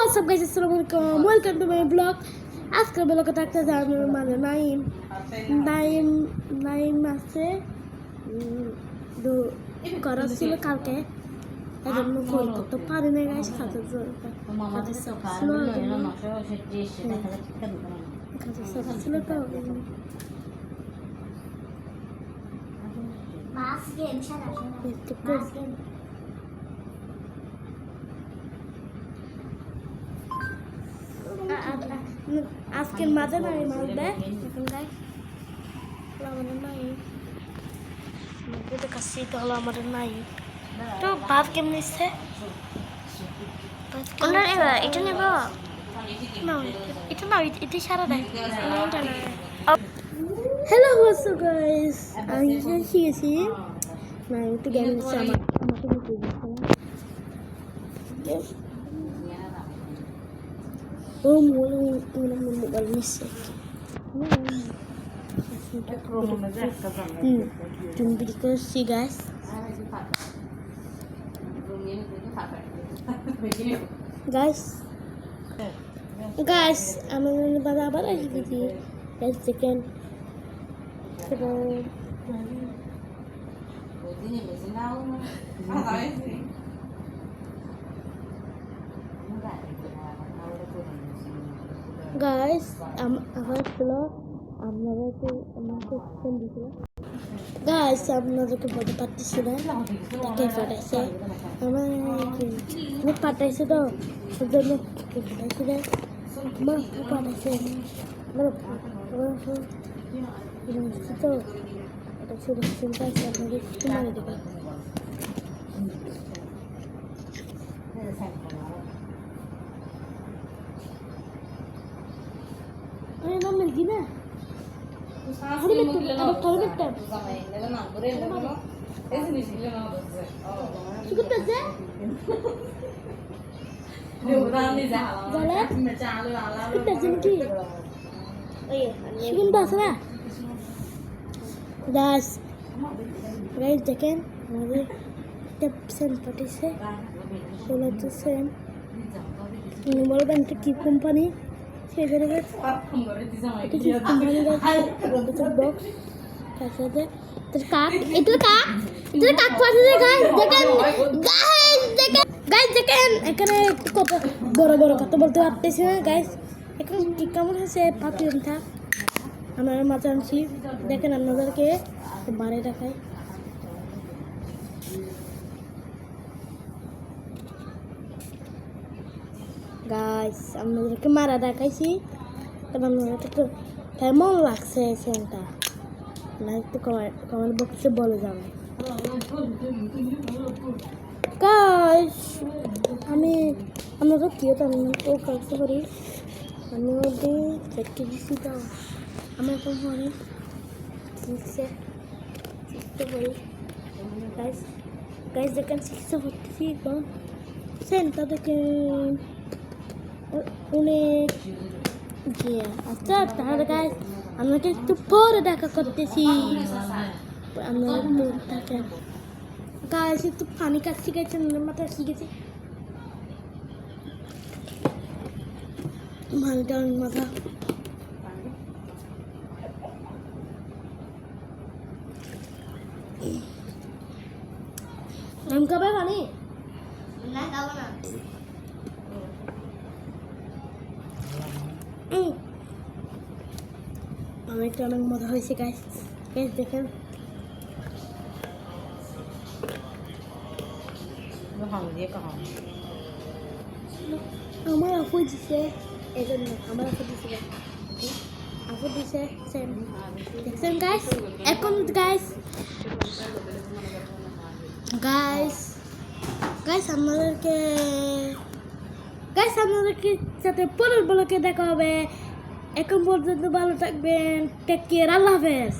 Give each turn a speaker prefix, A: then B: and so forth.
A: what's up guys, assalamualaikum, welcome to my vlog. আজকের ব্লগে থাকতে যাওয়ার মানে নাইম আছে করা ছিল কালকে এজন্য ফোন করতে পারি না গাইস খাতে ছিল তো মাস গেম সারা আজকের মাঝে নাই মারবে এখন গাইস আমাদের নাই আমাদের কাছে তো হলো আমাদের নাই তো ভাত কেমন নিচ্ছে এটা নেব না এটা না এটা সারা দেয় হ্যালো হোয়াটসঅ্যাপ গাইস আমি শিখেছি না একটু গেম নিচ্ছে আমাকে বুঝতে দিচ্ছে Oh, mobile mistake. Because see guys. Guys, I'm gonna barabar aja gitu. Guys, second. Guys, আমার ব্লগ আপনাদেরকে আমাকে ফোন দিছিল গাইস আপনাদেরকে বলতে পারতেছি না কে পাঠাইছে আমার পাঠাইছে তো সেজন্য কে পাঠাইছে না আমার পাঠাইছে আমার তো এটা শুরু চিন্তা আছে আপনাদের একটু মানে দেবে Ano naman gina? Hari betul, ada tahu betul. Cukup saja. Jalan. Cukup saja ni. Cukup saja. Guys, jangan. Mari step sen pati se. Solat sen. Ini baru bantu ki company. বড় বড় কথা বলতে পারতেছি না গাইস এখন কি কেমন হয়েছে পাপিয়ন থাক আমার মাথা আনছি দেখেন আপনাদেরকে বারে দেখায় গাইস আপনাদেরকে মারা দেখাইছি আপনাদেরকে তো কেমন লাগছে সেটা না একটু কমেন্ট বক্সে বলে যাবে গাইস আমি আপনাদের কি হতো আমি তো করতে পারি আমি ওদের চেকটি দিচ্ছি তো আমার তো মনে শিখতে পারি গাইস গাইস দেখেন শিখতে পারতেছি এখন সেন্টা দেখে অনেক আচ্ছা তাহলে গাইস আমাকে একটু পরে দেখা করতেছি আপনারা থাকেন গাইস একটু পানি কাজ শিখেছেন মাথা শিখেছি মালটা মাথা আমি কবে পানি না খাবো না অনেকটা অনেক মজা হয়েছে গাইস গাইস দেখেন আমার আপু দিছে এই জন্য আমার আপু দিছে আপু দিছে দেখছেন গাইস এখন গাইস আপনাদেরকে সাথে পরের ব্লগে দেখা হবে এখন পর্যন্ত ভালো থাকবেন টেক কেয়ার আল্লাহ হাফেজ